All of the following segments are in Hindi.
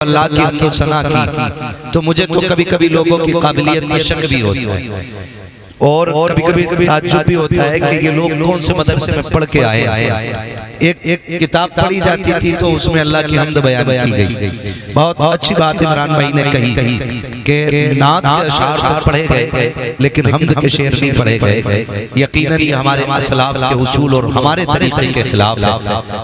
अल्लाह की हमदो सना की तो मुझे तो कभी कभी लोगों की काबिलियत में शक भी होता है और कभी कभी ताज्जुब भी होता है कि ये लोग कौन से मदरसे में पढ़ के आए। एक किताब पढ़ी जाती थी तो उसमें अल्लाह की हमद बयान की गई। बहुत अच्छी बात इमरान भाई ने कही कि नात के अशार तो पढ़े गए लेकिन हमद के शेर नहीं पढ़े गए। यकीनन ये हमारे असलाफ के उसूल और हमारे तरीके के खिलाफ है।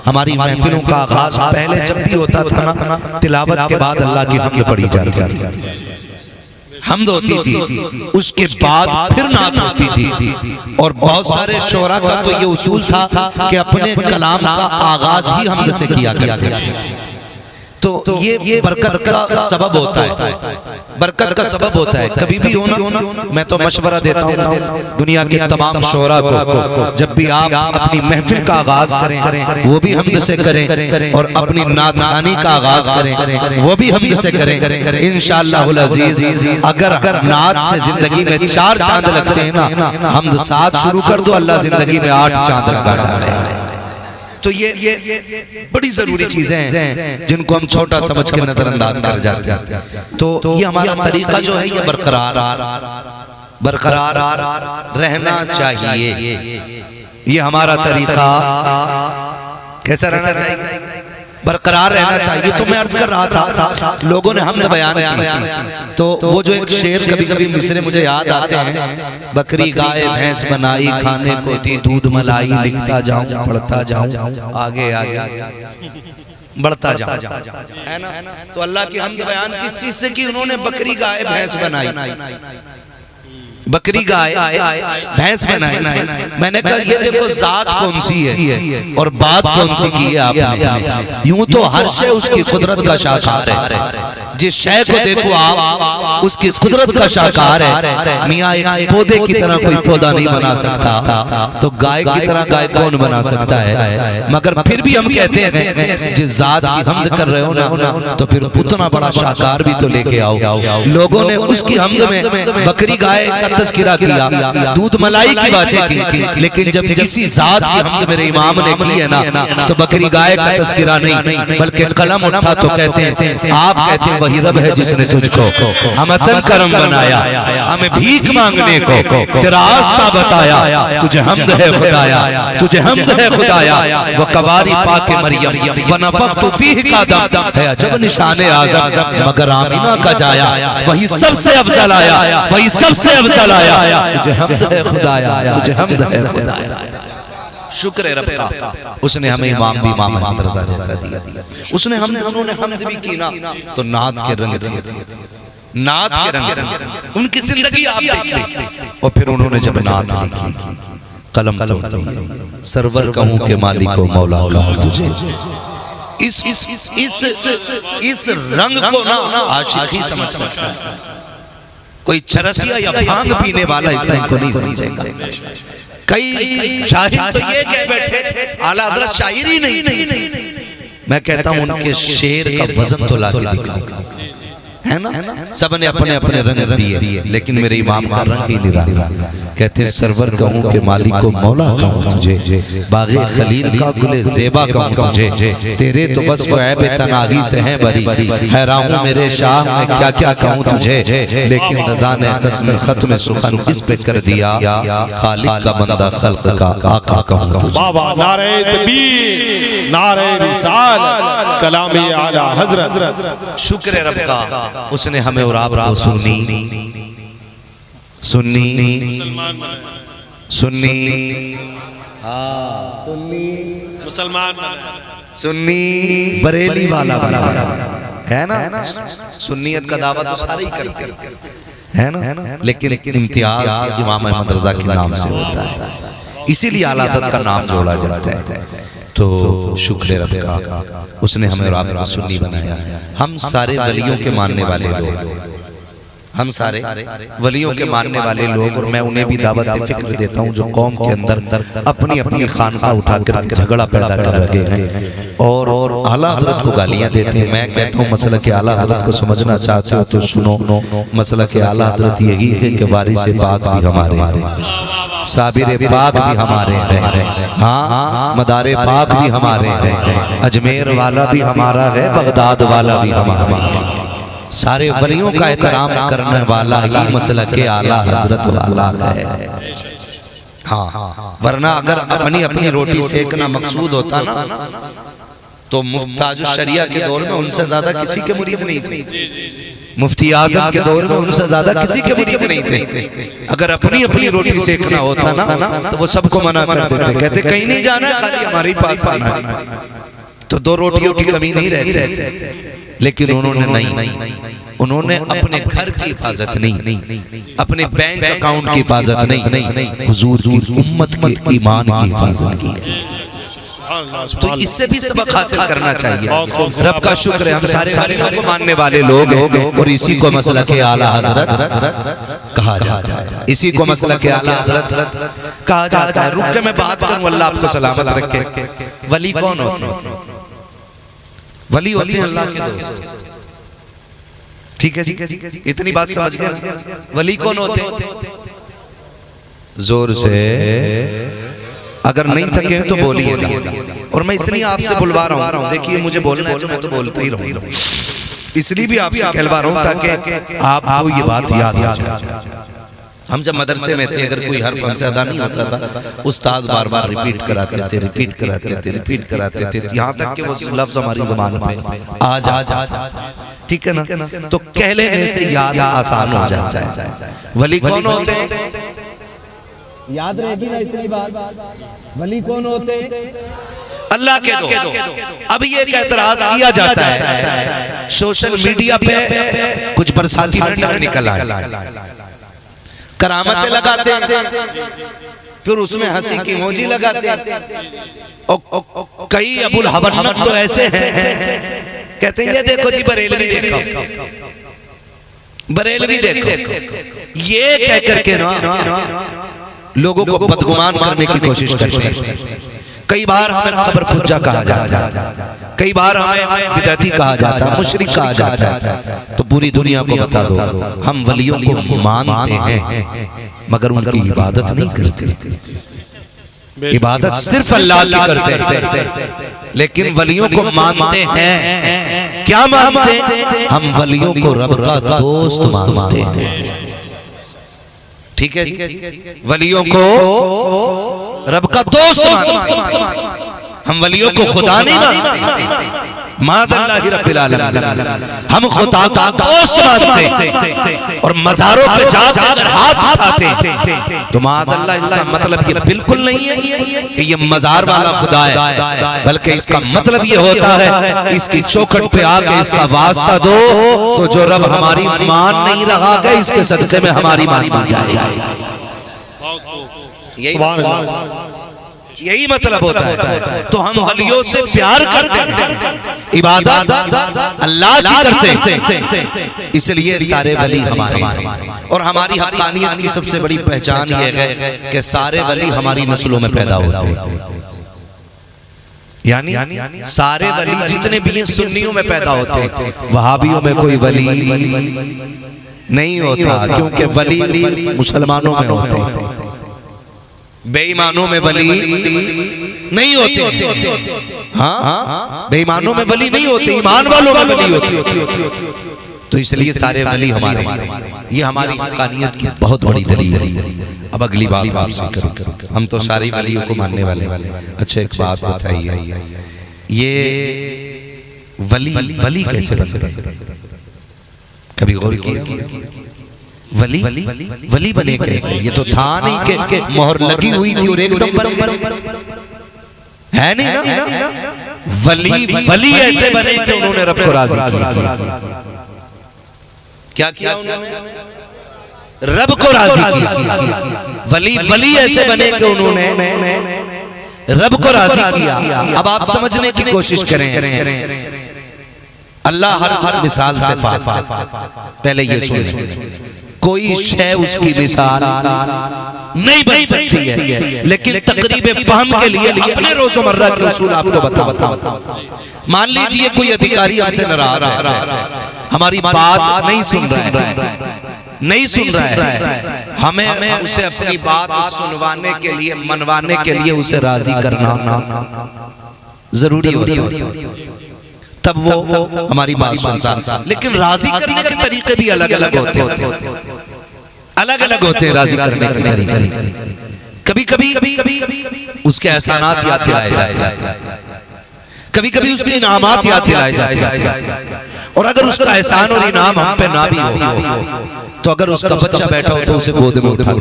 हमारी महफिलों का आगाज पहले जब भी होता था ना, तिलावत के बाद अल्लाह की हमद पढ़ी जाती थी, हमद होती थी, उसके बाद फिर नात होती थी। और बहुत सारे शोरा का तो ये उसूल था कि अपने कलाम का आगाज ही हमद से किया करते थे। तो ये बरकत का सबब होता है, बरकत का सबब होता है। कभी भी हो ना, मैं तो मशवरा देता हूँ दुनिया के तमाम शोरा को, जब भी आप अपनी महफिल का आगाज करें वो भी हमद से करें और अपनी नातखानी का आगाज करें वो भी हमद से करें। इंशाअल्लाहुल अजीज अगर नात से जिंदगी में 4 चांद लगते हैं ना, हमद 7 शुरू कर दो, अल्लाह जिंदगी में 8 चांद लगा डाले। तो ये बड़ी जरूरी चीजें हैं जिनको हम छोटा समझ के नजरअंदाज कर जाते हैं। तो ये हमारा तरीका जो है ये बरकरार रहना चाहिए। ये हमारा तरीका कैसा रहना चाहिए? बरकरार रहना चाहिए। तो मैं अर्ज कर रहा था लोगों ने हमने बयान किया तो वो जो एक शेर कभी कभी मिसरे मुझे याद आते हैं, बकरी गाय भैंस बनाई खाने को थी दूध मलाई, लिखता जाऊं पढ़ता जाऊं आगे आगे बढ़ता जाऊं, है ना। तो अल्लाह की हमद बयान किस चीज से की? उन्होंने बकरी गाय भैंस बनाई, बकरी गाय भैंस बनाई। मैंने कहा ये देखो जात कौन सी है और बात कौन सी की है आपने। यूं तो हर शय उसकी कुदरत का शाकार है, जिस शय को देखो आप उसकी कुदरत का शाकार है। मियाँ एक पौधे की तरह कोई पौधा नहीं बना सकता, तो गाय की तरह गाय कौन बना सकता है? मगर फिर भी हम कहते हैं जिस जात की हमद कर रहे हो ना, तो फिर उतना बड़ा शाकार भी तो लेके आओ। लोगों ने उसकी हमद में बकरी गाय का तज़किरा किया, दूध मलाई की बातें की, लेकिन जब किसी जात की हमद मेरे इमाम ने की है ना, तो बकरी गाय का तज़किरा नहीं बल्कि कलम उठा तो कहते हैं, आप कहते हैं वही रब है जिसने तुझको हमतन करम बनाया, हमें भीख मांगने को तेरा रास्ता बताया। तुझे हमद है खुदाया, तुझे हमद है खुदाया। वो कवारी पाके मरियम व नफख्तु फीह का दम है अजब निशाने आज़म, मगर आमिना का जाया वही सबसे अफजल आया, वही सबसे अफजल आया। तुझे हमद है खुदाया, तुझे हमद है खुदाया। शुक्र है रब का, उसने हमें इमाम भी इमाम अहमद रज़ा जैसा दिया। उसने उन्होंने हमद भी की ना, तो नात के रंग थे, नात के रंग उनकी जिंदगी आप देखिए। और फिर उन्होंने जब नात लिखी, कलम तोड़ दी, सरवर कहूं के मालिक को मौला कहूं तुझे। इस रंग को ना आशिकी समझ सकता है, कोई चरसिया या भांग पीने वाला इस रंग को नहीं समझेगा। कई शायर तो ये कह बैठे आला हज़रत शायरी नहीं। मैं कहता हूं उनके शेर का वजन तो लाके दिखाओ, है ना। सबने अपने अपने रंग दिए लेकिन मेरे इमाम का रंग ही नहीं रहा। कहते सरवर कहूं के मालिक को मौला कहूं तुझे, बागे खलील का गुले ज़ेबा कहूं तुझे। तेरे तो बस वो ऐब तनागी से हैं बरी, हैरान हूं मेरे शाह मैं क्या क्या कहूं तुझे। लेकिन रज़ा ने ख़स्म ख़त्म सुखन इस पे कर दिया, खालिक का बंदा खल्क़ का आका कहूं तुझे। बाबा नारे तकबीर, नारे रिसालत, कलाम आला हज़रत। शुक्र है रब का, उसने हमें और आपको सुन्नी सुन्नी बरेली वाला बना है ना। सुन्नियत का दावा तो सारे ही करते हैं ना, लेकिन इम्तियाज इमाम अहमद रज़ा के नाम से होता है, इसीलिए आला हज़रत का नाम जोड़ा जाता है। तो शुक्र है रब का, उसने हमें और आपको सुन्नी बनाया। हम सारे वलियों के मानने वाले लोग, हम सारे वलियों के मानने वाले लोग, और मैं उन्हें भी दावत फिक्र देता हूँ जो कौम के अंदर अपनी अपनी खानका उठाकर झगड़ा पैदा कर रहे हैं और आला हज़रत को गालियाँ देते हैं। मैं कहता हूँ मसला के आला हज़रत को समझना चाहते हो तो सुनो, मसला के आला हज़रत यही है कि वारिस पाक भी हमारे हैं, साबिर पाक भी हमारे हैं, हाँ मदारे पाक भी हमारे हैं, अजमेर वाला भी हमारा है, बगदाद वाला भी हमारा है। सारे वलियों का एहतराम करने वाला ही मसलक के आला हजरत वाला है। हाँ, वरना अगर अपनी अपनी रोटी सेकना मकसूद होता ना तो मुफ्ताज शरिया के दौर में उनसे ज्यादा किसी के मुरीद नहीं थे, मुफ्ती आजम के दौर में उनसे ज्यादा किसी के मुरीद नहीं थे। अगर अपनी अपनी रोटी सेकना होता ना तो वो सबको मना कर देते, कहते कहीं नहीं जाना, खाली हमारे पास आना है, तो दो रोटियों की कमी नहीं रहती। लेकिन उन्होंने नहीं, उन्होंने अपने घर की हिफाजत नहीं, अपने बैंक अकाउंट की हिफाजत नहीं, हुजूर की उम्मत के ईमान की हिफाजत की। तो इससे भी सबक हासिल करना चाहिए। रब का शुक्र है हम सारे वलियों को मानने वाले लोग हैं और इसी को मसलक के आला हजरत कहा जाता है, इसी को मसलक के आला हजरत कहा जाता है। रुक के मैं बात करूं, अल्लाह आपको सलामत रखे। वली कौन होते हैं? वली होते हैं अल्लाह के दोस्त। ठीक है जी, इतनी बात समझ गए? वली कौन होते हैं? जोर से अगर नहीं थके तो बोलिएगा। और मैं इसलिए आपसे बुलवा रहा हूँ, देखिए मुझे बोलना है तो मैं तो बोलता ही रहूँगा, इसलिए भी आपसे कहलवा रहा हूँ ताकि आपको ये बात याद आ जाए। हम जब मदरसे में थे, अगर कोई हर्फ हमसे अदा नहीं होता था, उस्ताद बार बार रिपीट कराते थे, रिपीट कराते थे, रिपीट कराते थे, यहाँ तक कि वो लफ्ज हमारी ज़बान पे आ जा। ठीक है ना? तो कह लेने से याद आसान हो जाता है। वली कौन होते हैं? याद रहेगी ना इतनी बात। वली कौन होते हैं? अल्लाह के दोस्त। अब ये एतराज किया जाता है सोशल मीडिया पे, कुछ बरसाती मेंढक निकल आए, करामतें लगाते हैं, फिर उसमें हंसी की मोजी लगाते हैं। कई अबुल हवन्नत तो ऐसे हैं, कहते हैं ये देखो जी बरेलवी देखो, बरेलवी देखो, ये कह करके ना लोगों को बदगुमान करने की कोशिश करते हैं। कई बार हमें कब्र पुज्जा कहा जाता है, कई बार हमें बिदअती कहा जाता है, मुशरिक कहा जाता है। तो पूरी दुनिया को बता दो, हम वलियों को मानते हैं मगर उनकी इबादत नहीं करते। इबादत सिर्फ अल्लाह की करते हैं, लेकिन वलियों को मानते हैं। क्या मानते हैं? हम वलियों को रब का दोस्त मानते हैं। ठीक है, वलियों को रब का दोस्त मानते हैं, हम वलियों को खुदा नहीं मानते। माज़अल्लाहि रब्बिल आलमीन, हम खुदा का दोस्त मानते हैं। और मज़ारों पे जाकर हाथ उठाते तो माज़अल्लाह, इसका मतलब ये बिल्कुल नहीं है कि ये मज़ार वाला खुदा है, बल्कि इसका मतलब ये होता है इसकी चौखट पे आके इसका वास्ता दो तो जो रब हमारी मान नहीं रहा है, इसके सदक़े में हमारी मान बन जाएगी। यही मतलब होता है। तो हम वलियों से प्यार करते हैं, इबादत अल्लाह की करते हैं, इसलिए सारे वली हमारे। और हमारी हक़ानियत की सबसे बड़ी पहचान ये है कि सारे वली हमारी नस्लों में पैदा होते हैं। यानी सारे वली जितने भी हैं सुन्नियों में पैदा होते हैं, वहाबियों में कोई वली नहीं होता, क्योंकि वली मुसलमानों में होते हैं, बेईमानों में वली नहीं होते। हाँ, बेईमानों में वली नहीं होते, ईमान वालों में वली होती। तो इसलिए सारे वली हमारे, ये हमारी हक़ानियत की बहुत बड़ी दलील है। अब अगली बात आपसे करूं, हम तो सारी वलियों को मानने वाले। अच्छा एक बात बताइए, ये वली कैसे बनते? कभी गौर किया? वली बने कैसे? ये तो था नहीं कि मोहर लगी हुई थी और एकदम बन गए, है नहीं ना? वली ऐसे बने कि उन्होंने रब को राज़ी किया। क्या किया उन्होंने? रब को राज़ी किया। वली ऐसे बने कि उन्होंने रब को राज़ी किया। अब आप समझने की कोशिश करें, अल्लाह हर मिसाल से पाक। पहले ये सुने, कोई शय उसकी मिसाल नहीं बन सकती है, लेकिन तकरीब फहम के लिए अपने रोज़मर्रा के रसूल आपको बताओ। मान लीजिए कोई अधिकारी हमसे नाराज है, हमारी बात नहीं सुन रहा है, नहीं सुन रहा है, हमें उसे अपनी बात सुनवाने के लिए, मनवाने के लिए उसे राजी करना जरूरी होता है, तब वो हमारी बात सुनता। लेकिन राजी करने के तरीके भी अलग अलग होते हैं, अलग अलग होते हैं राजी करने के तरीके। कभी कभी उसके एहसानात याद दिलाए जाते हैं, कभी कभी उसके इनामात याद दिलाए जाते हैं, और अगर उसका एहसान और इनाम हम पे ना भी हो तो अगर उसका बच्चा बैठा हो तो उसे गोद में उठा,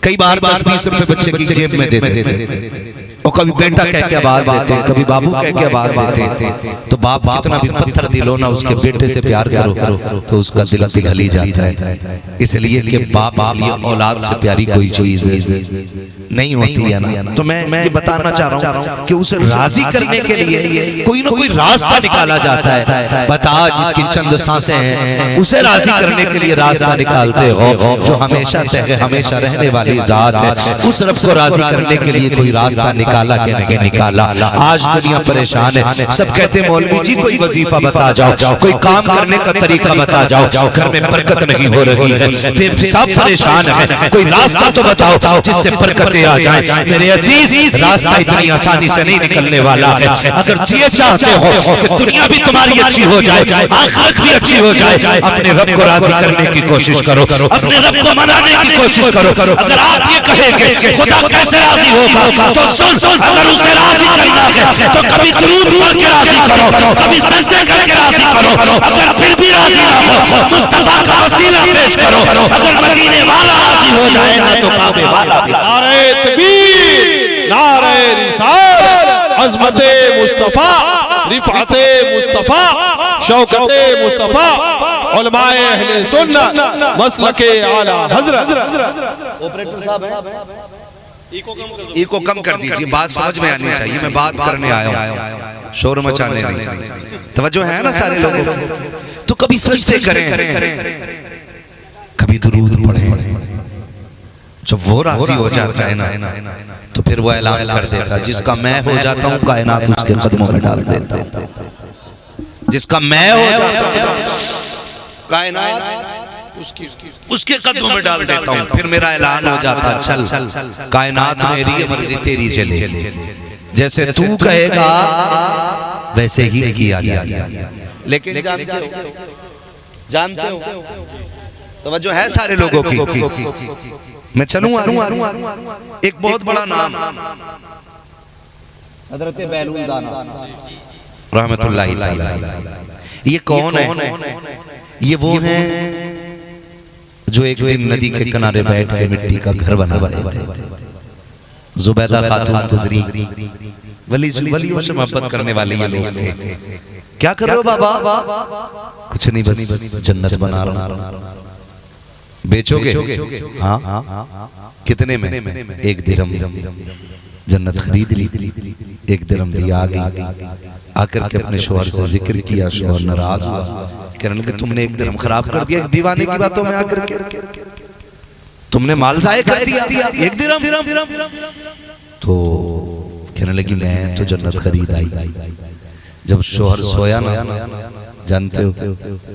कई बार 10-20 रुपए बच्चे की जेब में दे देते हैं, और कभी बेटा कह के आवाज देते हैं, कभी बाबू कह के आवाज देते हैं। तो बाप कितना भी पत्थर दिलो ना, उसके बेटे से प्यार करो तो उसका दिल पिघल ही जाता है, इसलिए कि बाप लिए औलाद से प्यारी कोई चीज नहीं होती है ना। तो मैं ये बताना चाह रहा हूँ कि उसे राजी करने के लिए कोई ना कोई रास्ता निकाला जाता है। बता, जिसकी चंद सांसें हैं उसे राजी करने के लिए रास्ता निकालते हो, जो हमेशा से हमेशा रहने वाली जात है, उस रब को राजी करने के लिए कोई रास्ता निकाला कि नहीं निकाला। आज दुनिया परेशान है, सब कहते मौलवी जी कोई वजीफा बता जाओ, कोई काम करने का तरीका बता जाओ, घर में बरकत नहीं हो रही है, फिर सब परेशान है, कोई रास्ता तो बताओ जिससे बरकतें आ जाए। मेरे अजीज, रास्ता इतनी आसानी से नहीं निकलने वाला है। अगर ये चाहते हो कि दुनिया भी तुम्हारी अच्छी हो जाए, आखिरत भी अच्छी हो जाए, अपने रब को राजी करने की कोशिश करो, अपने रब को मनाने की कोशिश करो। अगर आप ये कहेंगे खुदा कैसे राजी होगा, तो सुन, अगर उसे राजी करना है तो कभी दुरूद पढ़ के राजी करो, कभी सजदे करके राजी करो। अगर फिर भी राजी ना हो, मुस्तफा का वसीला पेश करो। अगर मदीने वाला राजी हो जाएगा तो काबे वाला भी। नारे तकबीर, नारे रिसालत, अज़मते मुस्तफा, रिफ़अते मुस्तफा, शौकते मुस्तफा, उलमाए अहले सुन्नत, मसलके आला हज़रत। ऑपरेटर साहब है, इको कम कर दीजिए, बात समझ में आनी चाहिए। मैं बात करने आया हूँ, शोर मचाने नहीं। तवज्जो है ना सारे लोगों को? तो कभी सजदे करें, कभी दुरूद पढ़ें। जब वो राजी हो जाता है ना, तो फिर वो ऐलान कर देता है, जिसका मैं हो जाता हूँ कायनात उसके कदमों में डाल देता है। जिसका मैं हो जाता हूँ कायनात उसके कदमों में डाल देता हूँ। फिर मेरा ऐलान हो जाता, चल कायनात मेरी है, मर्जी तेरी चलेगी, जैसे तू कहेगा वैसे ही किया जाएगा। लेकिन जानते हो तवज्जो है सारे लोगों की। मैं चलूंगा, एक बहुत बड़ा नाम हजरत बैलून दाना रहमतुल्लाहि तआला। ये कौन है? ये वो हैं जो एक दिन नदी के किनारे बैठ के मिट्टी का घर बना रहे थे। जुबैदा खातून गुजरी, वलियों से मोहब्बत करने वाले ये लोग थे। क्या कर रहे हो बाबा? कुछ नहीं, बस जन्नत बना रहा हूं। बेचोगे? हाँ। कितने में? 1 दिरहम। जन्नत खरीद ली, 1 दिरहम दिया। आकर के अपने शोहर से जिक्र किया, शोहर नाराज हुआ, कहने लगे तुमने 1 दिरहम खराब कर दिया, दीवाने की बातों में आकर के तुमने माल जाये कर दिया, 1 दिरहम। तो कहने लगी मैं तो जन्नत खरीद आई। जब शोहर सोया ना, जानते हो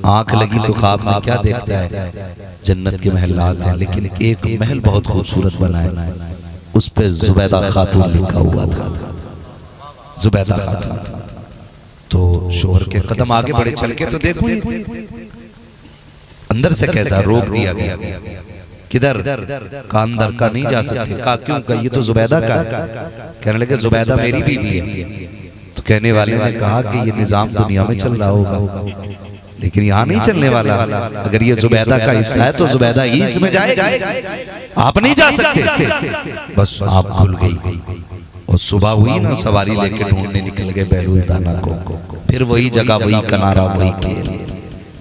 आंख लगी तो ख्वाब में क्या देखता है? जन्नत के महलात हैं, लेकिन एक महल बहुत खूबसूरत बना है, उस पे जुबैदा खातून लिखा हुआ था, जुबैदा खातून। तो शोहर के कदम आगे बढ़े, चल के तो देखो अंदर से कैसा रोक दिया गया। किधर का? अंदर का नहीं जा सकते। कहा क्यों? का ये तो जुबैदा का है। कहने लगे जुबैदा मेरी बीवी है। तो कहने वाले ने कहा कि ये निजाम दुनिया में चल रहा होगा, लेकिन यहाँ नहीं चलने वाला। अगर ये जुबैदा का हिस्सा है तो जुबैदा ही इसमें जाएगा, आप नहीं जा सकते। बस आप भूल गई। और सुबह हुई ना, सवारी लेके ढूंढने निकल गए बैलून दाना को। फिर वही जगह, वही किनारा, वही खेल,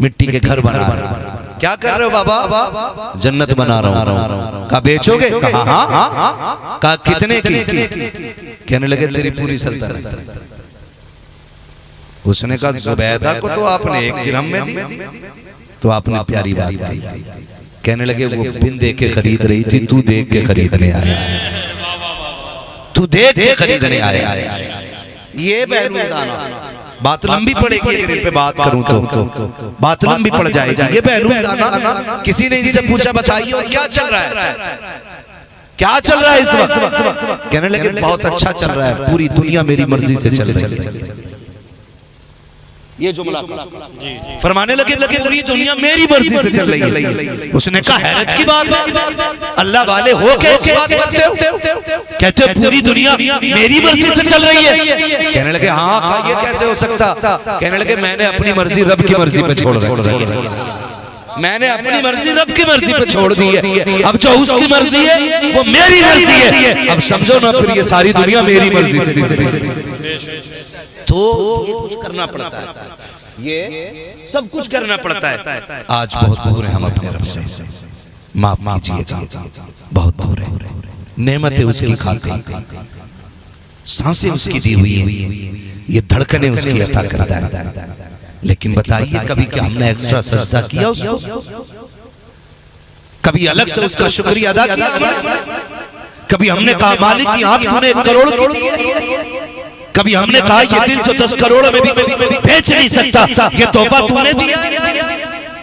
मिट्टी के घर बना रहे। क्या कर रहे हो बाबा? जन्नत बना रहा हूँ। कहा बेचोगे? कहा हाँ। कहा कितने की? कहने लगे तेरी पूरी सल्तनत। उसने कहा जुबैदा को तो आपने 1 दिरहम में दी। तो आपने प्यारी बात कही। कहने लगे वो बिन देख के खरीद रही थी, तू देख के खरीदने आया, तू देख के खरीदने आया। ये बैलून दाना बात लंबी पड़ेगी अगर इन पे बात करूं तो बात लंबी पड़ जाएगी। ये बहनूं दाना, किसी ने इनसे पूछा बताइए और क्या चल रहा है, क्या चल रहा है इस वक्त? कहने लगे बहुत अच्छा चल रहा है, पूरी दुनिया मेरी मर्जी से चल रही है। ये जुमला फरमाने लगे पूरी दुनिया मेरी मर्जी से चल रही है। उसने कहा हैरत की बात है, अल्लाह वाले हो के ऐसी बात करते हो? कहते हो पूरी दुनिया मेरी मर्जी से चल रही है। कहने लगे हाँ, ये कैसे हो सकता? कहने लगे मैंने अपनी मर्जी रब की मर्जी पे छोड़ दी, मैंने अपनी मर्जी रब की मर्जी पे छोड़ दी है। अब जो उसकी मर्जी है वो मेरी मर्जी है। अब समझो ना, फिर ये सारी दुनिया मेरी मर्जी से चल रही है। तो ये कुछ करना पड़ता है, ये सब कुछ करना पड़ता है। आज बहुत दूर है हम अपने रब से, माफ कीजिएगा, बहुत दूर है। नेमतें उसकी खाते, सांसें उसकी दी हुई है, ये धड़कनें उसकी अता करता है। लेकिन बताइए कभी क्या हमने एक्स्ट्रा सजदा किया उसको? कभी अलग से उसका शुक्रिया अदा किया? कभी हमने कहा मालिक की आंख तूने 1 करोड़ की दी है? कभी हमने कहा ये दिल जो 10 करोड़ में भी बेच नहीं सकता, ये तोहफा तूने दिया?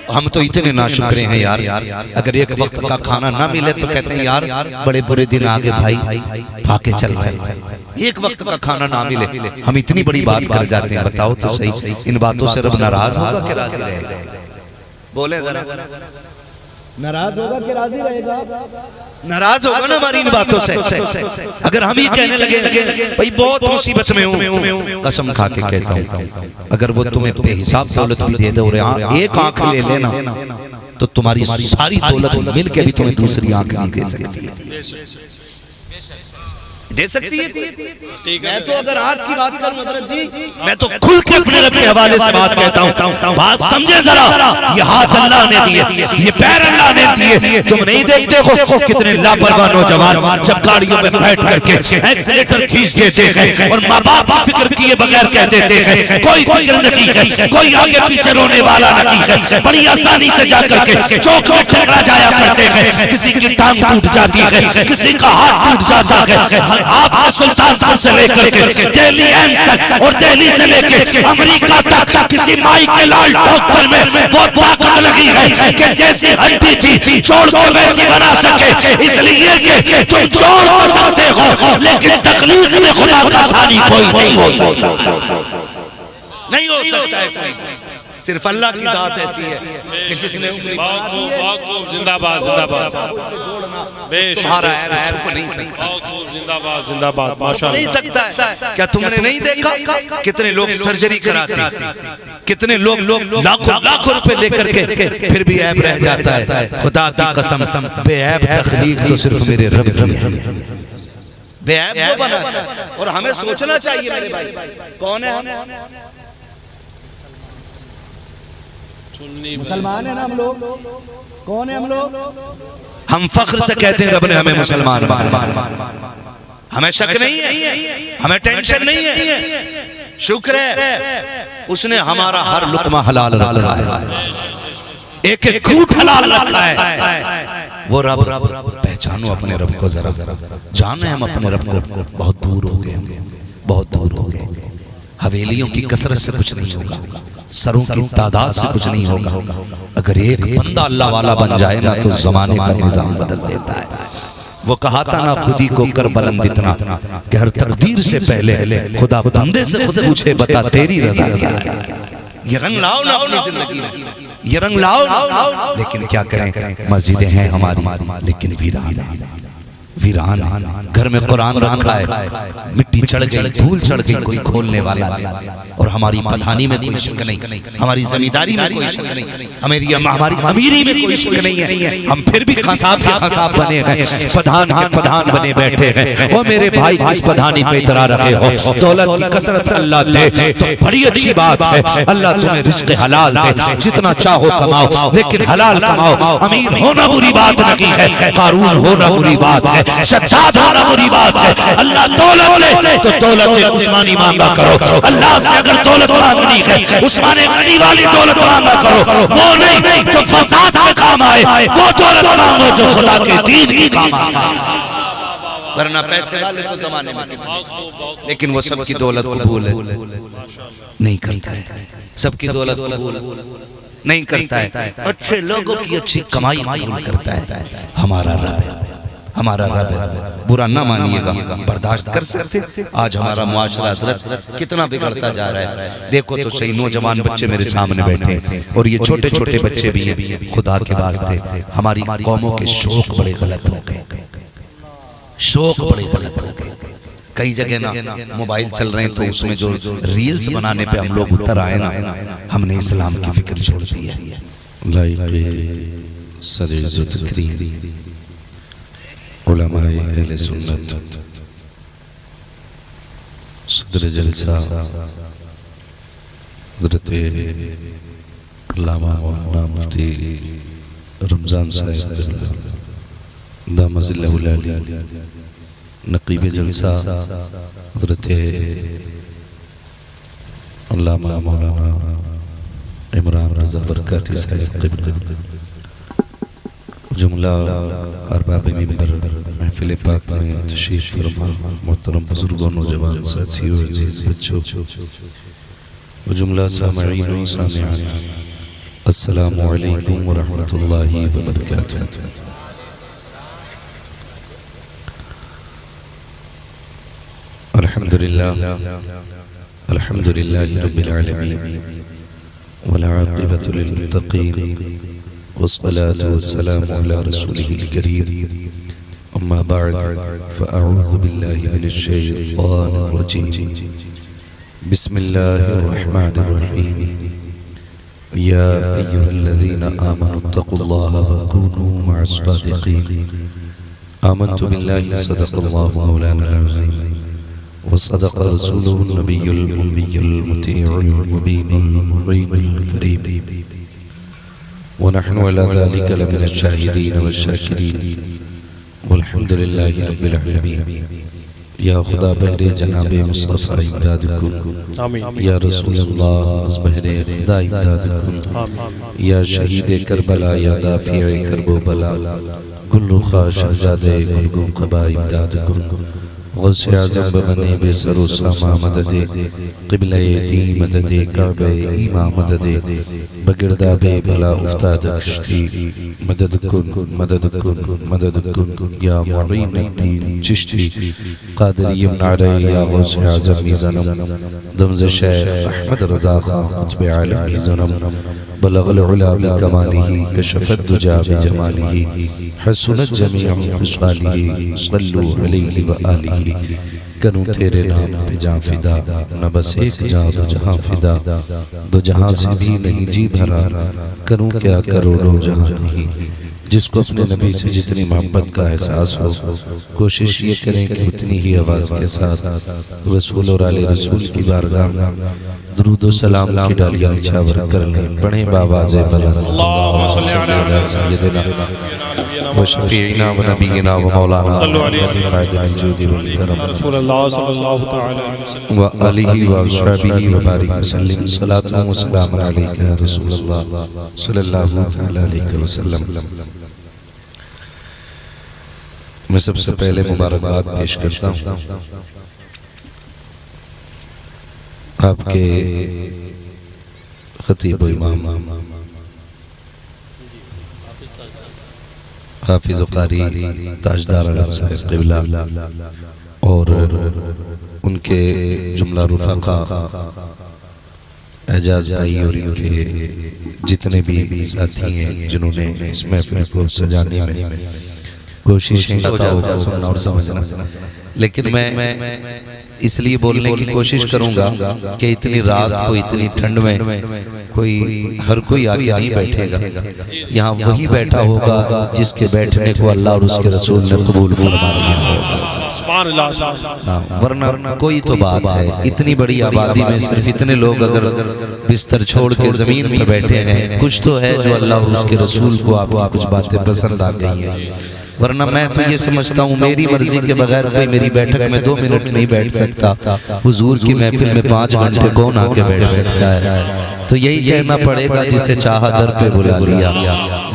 हम तो इतने नाशुक्रे हैं यार। अगर एक वक्त का खाना ना मिले तो कहते हैं यार बड़े बुरे दिन आगे भाई, फाके चल रहे। एक वक्त का खाना ना मिले हम इतनी बड़ी बात कर जाते हैं। बताओ तो सही, इन बातों से रब नाराज होगा कि राजी रहेगा? बोले जरा, नाराज होगा कि राजी रहेगा? नाराज होगा ना हमारी इन बातों से। अगर हम ही कहने लगे भाई बहुत मुसीबत में हूं, कसम खा के कहता हूं अगर वो तुम्हें बेहिसाब दौलत भी दे दो, एक आंख ले लेना तो तुम्हारी सारी दौलत मिल के भी तुम्हें दूसरी आंख नहीं दे सकती है। दे सकती है। मैं तो अगर आंख की बात करूं हजरत जी, मैं तो खुल के अपने रब के हवाले से बात कहता हूं। बात समझे जरा, ये हाथ अल्लाह ने दिए, ये पैर अल्लाह ने दिए। तुम नहीं देखते हो कितने लापरवाह नौजवान जब गाड़ियों में बैठ करके एक्सीलेटर खींच देते हैं और माँ बाप फिक्र किए बगैर कह देते हैं, कोई फिक्र नहीं है, कोई आगे पीछे रोने वाला नहीं है, बड़ी आसानी से जाकर के चौक में टकरा जाया करते हैं। किसी की टांग टूट जाती है, किसी का हाथ टूट जाता है। आपके सुल्तानपुर से लेकर के दिल्ली एम्स तक और दिल्ली से लेकर अमेरिका तक किसी माई के लाल डॉक्टर में वो ताकत लगी है कि जैसी हड्डी थी जोड़ को वैसी बना सके। इसलिए कि तुम जोड़ तो सकते हो लेकिन तकलीफ में खुदा का सानी कोई नहीं हो सकता, नहीं हो सकता है कोई। सिर्फ अल्लाह की जात ऐसी है कि जिसने जिंदाबाद जिंदाबाद तुम्हारा है छुप नहीं सकता, जिंदाबाद जिंदाबाद माशाअल्लाह नहीं सकता है। क्या तुमने नहीं देखा कितने लोग सर्जरी कराते, कितने लोग लाखों लाखों रुपए लेकर के फिर भी ऐब रह जाता है। खुदा की कसम बेऐब तखलीक तो सिर्फ मेरे रब की है, बेऐब वो बनाता है। और हमें सोचना चाहिए मेरे भाई, कौन है हम? मुसलमान है ना हम लोग। कौन है हम लोग? हम फख्र से कहते हैं रब ने हमें मुसलमान बनाया। हमें शक नहीं है, हमें टेंशन नहीं है, शुक्र है उसने हमारा हर लुकमा हलाल रखा है, एक एक घूंट हलाल रखा है। वो रब पहचानो अपने रब को, जरा जाने हम अपने रब को बहुत दूर हो गए, बहुत दूर हो गए। हवेलियों की कसरत से कुछ नहीं होगा, सरों की तादाद से कुछ नहीं होगा। अगर एक बंदा अल्लाह वाला बन जाए ना तो जमाने का निजाम बदल देता है। वो कहा था ना खुदी को कर बुलंद इतना कि हर तकदीर से पहले खुदा बंदे से खुद पूछे बता तेरी रजा क्या है। ये रंग लाओ ना अपनी जिंदगी में, ये रंग लाओ। लेकिन क्या करें, मस्जिदें हैं हमारी लेकिन वीरान घर में कुरान रखा है, मिट्टी चढ़ गई, धूल चढ़ गई, कोई खोलने वाला नहीं। और हमारी प्रधानी में कोई शक नहीं, हमारी जमींदारी में कोई शक नहीं, हमारी अमीरी में कोई शक नहीं है। हम फिर भी खसाब से खसाब बने हैं, प्रधान के प्रधान बने बैठे हैं। वो मेरे भाई किस प्रधानी पे इतरा रहे हो? दौलत की कसरत अल्लाह दे तो बड़ी अच्छी बात है, अल्लाह तुम्हें रिज़्क़ हलाल दे, जितना चाहो कमाओ लेकिन हलाल कमाओ। अमीर होना बुरी बात नहीं है, कारून होना बुरी बात है, शद्दाद होना बुरी बात है। अल्लाह दौलत दे तो दौलत उस्मानी मांगा करो। अल्लाह से अगर दौलत मांगनी है उस्मानी गनी वाली दौलत मांगा करो, वो नहीं जो फसाद में काम आए। वो दौलत मांगो जो खुदा के दीन की काम आए। वरना पैसे वाले तो जमाने में कितने, लेकिन वो सबकी दौलत कबूल है नहीं करता है, सबकी दौलत कबूल नहीं करता है, अच्छे लोगों की अच्छी कमाई कबूल करता है। हमारा रब है, हमारा रब है, बुरा ना मानिएगा, बर्दाश्त कर सकते। आज हमारा मुआशरा हजरत कितना बिगड़ता जा रहा है, देखो तो सही। नौजवान बच्चे मेरे सामने बैठे हैं और ये छोटे छोटे बच्चे भी हैं। खुदा के वास्ते हमारी कौमों के शौक बड़े गलत हो गए, शौक बड़े गलत हो गए। कई जगह ना मोबाइल चल रहे हैं तो उसमें जो रील्स बनाने पे हम लोग उतर आए ना, हमने इस्लाम की फिक्र छोड़ दी है। उलमाए अहले सुन्नत सदर जलसा हज़रत अल्लामा मौलाना मुफ्ती रमज़ान साहिब दामज़िल्लहुल आली, नक़ीब जलसा हज़रत अल्लामा मौलाना इमरान रज़ा बरकाती साहिब क़िबला, जुमला अरबाब मिंबर महफिल पाक में तशरीफ फरमा मोहतरम बुजुर्गों, नौजवान साथियों, अजीज बच्चों, जुमला सामईन व सामिआत, अस्सलामु अलैकुम व रहमतुल्लाहि व बरकातुहू। अल्हम्दुलिल्लाहि रब्बिल आलमीन वल आक़िबतु लिल मुत्तक़ीन वस्सलातु वस्सलामु अला रसूलिहिल करीम, अम्मा बअद, फ़अऊज़ु बिल्लाहि मिनश शैतानिर रजीम, बिस्मिल्लाहिर रहमानिर रहीम, या अय्युहल्लज़ीना आमनुत्तक़ुल्लाहा वकूनू मअस सादिक़ीन, आमन्तु बिल्लाहि सदक़ल्लाहु मौलाना अज़ीम वसदक़ रसूलुहुन नबियुल उम्मियुल मुतीउल मुबीनुल मुबीनुल करीम, वनहनु अला ज़ालिका लमिन शाहिदीन व शाकिरीन वल्हम्दुलिल्लाहि रब्बिल आलमीन। या खुदा बहरे जनाबे मुस्तफ़ा इमदाद कुन, या रसूल अल्लाह बहरे खुदा इमदाद कुन, या शहीद करबला, या दाफिए करबो बला, गुल रुखा शहजादे गुलगुम क़बा इमदाद कुन, गौसे आज़म बने बेसरो सामा मददे, क़िबला दी मददे, काबे ईमा मददे, बगिरदा बे भला उफ्ताद कश्ती, मदद कुन मदद कुन मदद कुन, या मुईन अद्दीन चिश्ती क़ादिरी नारे, या गौसे आज़म मीज़ानम, दमज़ शेख अहमद रज़ा खां क़ुत्ब आलम मीज़ानम, बलग़ल उला बिकमालिही कशफ़त दुजा बिजमालिही, हसनत जमीअ ख़िसालिही, सल्लु अलैहि व आलिही। करूं तेरे नाम पे जां फिदा, न बस एक जां दो जहां फिदा, दो जहां से भी नहीं जी भरा, करूं क्या करोड़ों जहां नहीं। जिसको अपने नबी से जितनी मोहब्बत का एहसास हो, कोशिश ये करें कि उतनी ही आवाज़ के साथ रसूल और आले रसूल की बारगाह में दुरूद व सलाम की डालियां निछावर कर लें। पढ़ें बावाज़े बुलंद, अल्लाहुम्मा सल्लि अला सय्यिदिना व शफीइना व नबीना व मौलाना मुहम्मदिल जूदी वल करम रसूलुल्लाह सल्लल्लाहु तआला अलैहि वसल्लम व आलिहि व अस्हाबिहि व बारिक वसल्लम, सलातु व सलाम अलैका या रसूलल्लाह सल्लल्लाहु तआला अलैहि वसल्लम। मैं सबसे पहले मुबारकबाद पेश करता हूँ आपके खतीब इमाम हाफिज कारी ताजदार आलम साहिब क़िबला और उनके जुमला रुफ़क़ा एजाज भाई और इनके जितने भी साथी हैं जिन्होंने इस महफिल को सजाने में कोशिशें होता होगा सुनना और समझना, लेकिन मैं इसलिए बोलने की कोशिश करूंगा कि इतनी रात को इतनी ठंड में कोई हर कोई आके नहीं बैठेगा। यहाँ वही बैठा होगा जिसके बैठने को अल्लाह और उसके रसूल ने कबूल फरमा लिया होगा, वरना कोई तो बात है। इतनी बड़ी आबादी में सिर्फ इतने लोग अगर बिस्तर छोड़ के जमीन पर बैठे हैं, कुछ तो है जो अल्लाह और उसके रसूल को आपको कुछ बातें पसंद आ गई हैं। वरना मैं तो ये समझता हूँ मेरी मर्जी के बगैर कोई मेरी बैठक में 2 मिनट नहीं बैठ सकता, हुजूर की महफिल में 5 घंटे कौन आके बैठ सकता है। तो यही कहना पड़ेगा, जिसे चाहा दर पे बुला लिया,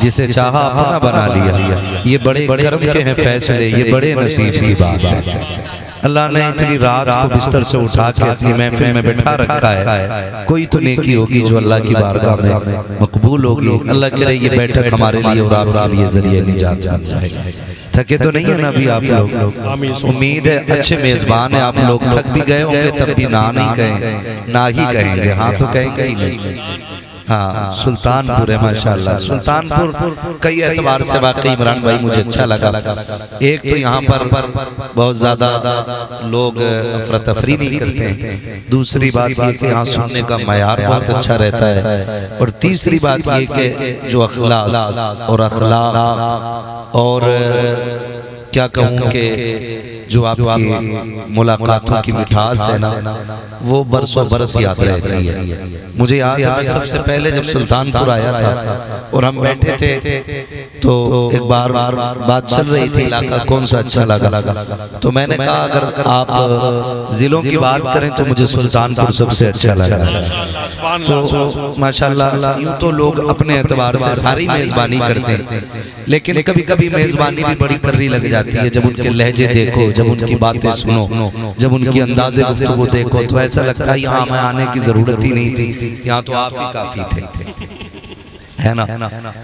जिसे चाहा अपना बना लिया। ये बड़े कर्म के हैं फैसले, ये बड़े नसीब की बात है। अल्लाह ने इतनी रात को बिस्तर से उठा के अपनी महफिल में बैठा रखा है, कोई तो नेकी होगी जो अल्लाह की बारगाह में मकबूल होगी। अल्लाह करे ये बैठक हमारे लिए और आपके लिए जरिए निजात बन जाएगा। थके तो नहीं है ना अभी आप लोग? उम्मीद है अच्छे मेजबान है आप लोग। थक भी गए होंगे तब भी ना नहीं कहें, ना ही कहेंगे, हाँ तो कहेंगे ही नहीं। हाँ, सुल्तानपुर है माशाल्लाह। सुल्तानपुर कई एतबार से वाकई इमरान भाई मुझे अच्छा लगा। एक तो यहाँ पर बहुत ज्यादा लोग अफरा तफरी नहीं करते हैं, दूसरी बात ये कि यहाँ सुनने का मयार बहुत अच्छा रहता है, और तीसरी बात ये कि जो अखलाक और क्या कहूँ कि जो आपकी मुलाकातों की मिठास है ना, वो बरसों बरस याद रहती है। मुझे याद है सबसे पहले जब सुल्तानपुर आया था और हम बैठे थे तो एक बार बात चल रही थी इलाका कौन सा अच्छा लगा, तो मैंने कहा अगर आप जिलों की बात करें तो मुझे सुल्तानपुर सबसे अच्छा लगा। तो माशाल्लाह यूं तो लोग अपने एतबार से सारी मेजबानी करते हैं, लेकिन कभी कभी मेजबानी भी बड़ी कर्री लग जाती है। जब उनके लहजे देखो, जब उनकी बातें सुनो, जब उनकी अंदाजे गुफ्तगू देखो, तो ऐसा लगता है यहाँ हमें आने की जरूरत ही नहीं थी, यहाँ तो आप ही काफी थे, है ना।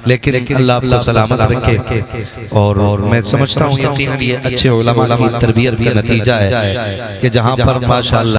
लेकिन अल्लाह आपको सलामत रखे। और मैं समझता हूँ यकीनन ये अच्छे उलमा की तरबियत का नतीजा है कि जहाँ पर माशाअल्लाह